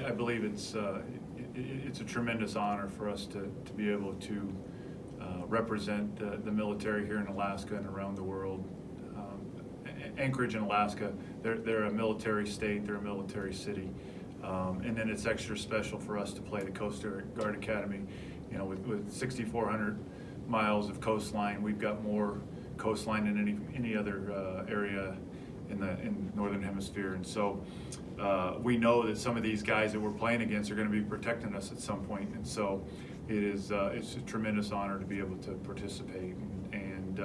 I believe it's a tremendous honor for us to be able to represent the military here in Alaska and around the world. Anchorage in Alaska, they're a military state, they're a military city. And then it's extra special for us to play the Coast Guard Academy. You know, with 6,400 miles of coastline, we've got more coastline than any other area in the Northern Hemisphere. And so we know that some of these guys that we're playing against are going to be protecting us at some point. And so it's a tremendous honor to be able to participate. And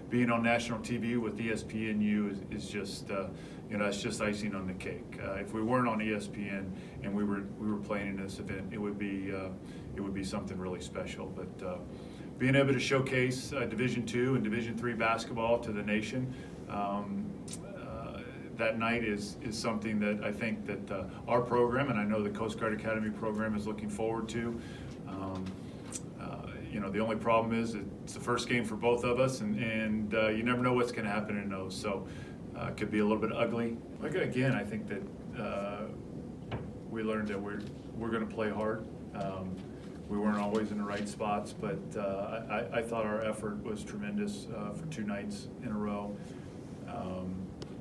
being on national TV with ESPN is just it's just icing on the cake. If we weren't on ESPN and we were playing in this event, it would be something really special. But being able to showcase Division II and Division III basketball to the nation that night is something that I think that our program, and I know the Coast Guard Academy program, is looking forward to. The only problem is it's the first game for both of us, and you never know what's going to happen in those. So it could be a little bit ugly. Again, I think that we learned that we're going to play hard. We weren't always in the right spots, but I thought our effort was tremendous for 2 nights in a row.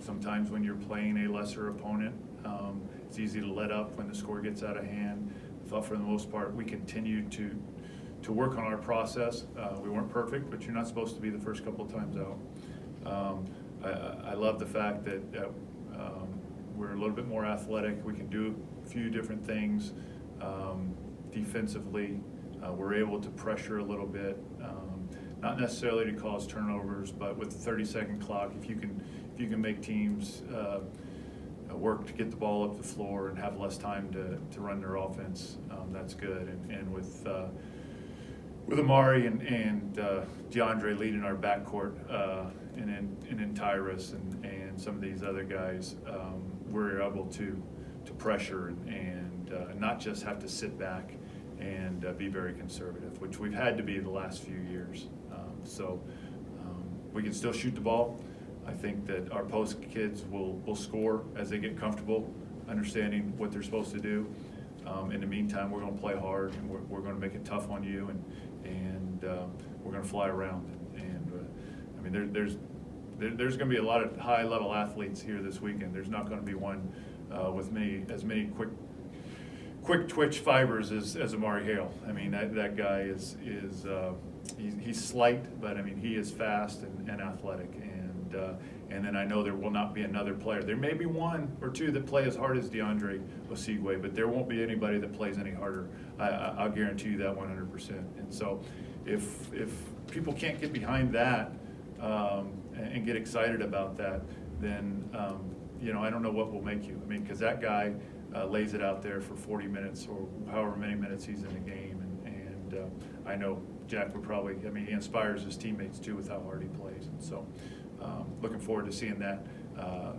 Sometimes when you're playing a lesser opponent, it's easy to let up when the score gets out of hand. I thought for the most part we continued to work on our process. We weren't perfect, but you're not supposed to be the first couple of times out. I love the fact that we're a little bit more athletic. We can do a few different things defensively. We're able to pressure a little bit, not necessarily to cause turnovers, but with the 30-second clock, if you can make teams work to get the ball up the floor and have less time to run their offense, that's good. And with Amari and DeAndre leading our backcourt, and then Tyrus and some of these other guys, we're able to pressure and not just have to sit back and be very conservative, which we've had to be the last few years. So we can still shoot the ball. I think that our post kids will score as they get comfortable understanding what they're supposed to do. In the meantime, we're going to play hard, and we're going to make it tough on you, and we're going to fly around. And there's going to be a lot of high-level athletes here this weekend. There's not going to be one with as many quick twitch fibers as Amari Hale. I mean, that guy he's slight, but I mean he is fast and athletic. And then I know there will not be another player. There may be 1 or 2 that play as hard as DeAndre Osigwe, but there won't be anybody that plays any harder. I'll guarantee you that 100%. And so if people can't get behind that and get excited about that, then I don't know what will make you. I mean, because that guy lays it out there for 40 minutes or however many minutes he's in the game, and I know Jack would probably. I mean, he inspires his teammates too with how hard he plays, and so. Looking forward to seeing that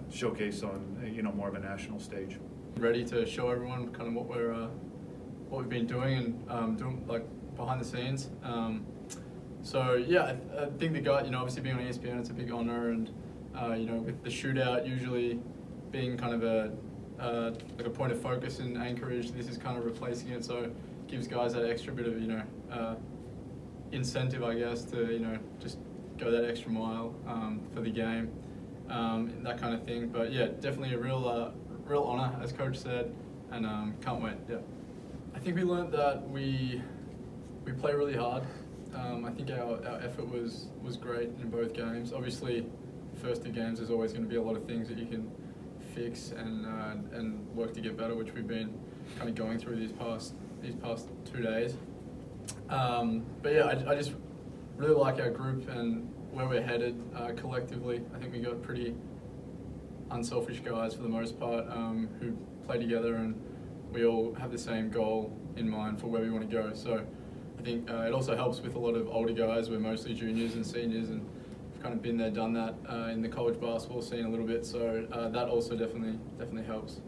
showcase on more of a national stage. Ready to show everyone kind of what we've been doing and doing like behind the scenes. So yeah, I think the guy, obviously being on ESPN, it's a big honor, and with the shootout usually being kind of like a point of focus in Anchorage, this is kind of replacing it. So it gives guys that extra bit of incentive, I guess, to just go that extra mile for the game, that kind of thing. But yeah, definitely a real honor, as Coach said, and can't wait. Yeah, I think we learned that we play really hard. I think our effort was great in both games. Obviously, the first 2 games there's always going to be a lot of things that you can fix and work to get better, which we've been kind of going through these past 2 days. But yeah, I just really like our group and where we're headed collectively. I think we got pretty unselfish guys for the most part who play together, and we all have the same goal in mind for where we want to go. So I think it also helps with a lot of older guys. We're mostly juniors and seniors, and we've kind of been there, done that in the college basketball scene a little bit. So that also definitely helps.